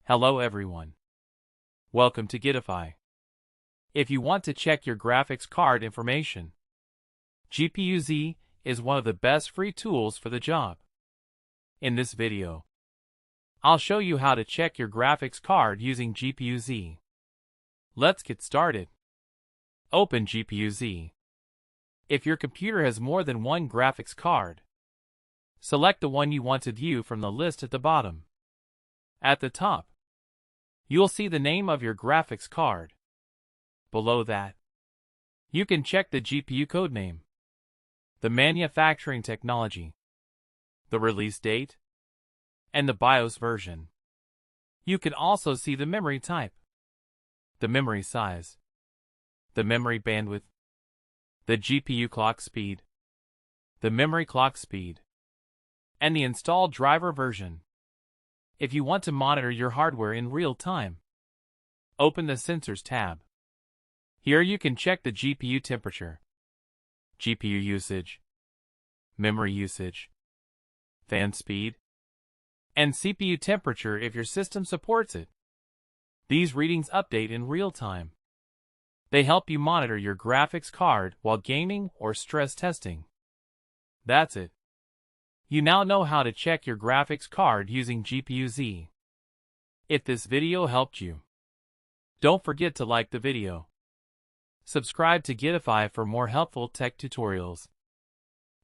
Hello everyone. Welcome to Guidify. If you want to check your graphics card information, GPU-Z is one of the best free tools for the job. In this video, I'll show you how to check your graphics card using GPU-Z. Let's get started. Open GPU-Z. If your computer has more than one graphics card, select the one you want to view from the list at the bottom. At the top, you'll see the name of your graphics card. Below that, you can check the GPU codename, the manufacturing technology, the release date, and the BIOS version. You can also see the memory type, the memory size, the memory bandwidth, the GPU clock speed, the memory clock speed, and the installed driver version. If you want to monitor your hardware in real time, open the Sensors tab. Here you can check the GPU temperature, GPU usage, memory usage, fan speed, and CPU temperature if your system supports it. These readings update in real time. They help you monitor your graphics card while gaming or stress testing. That's it. You now know how to check your graphics card using GPU-Z. If this video helped you, don't forget to like the video. Subscribe to Guidify for more helpful tech tutorials.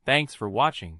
Thanks for watching.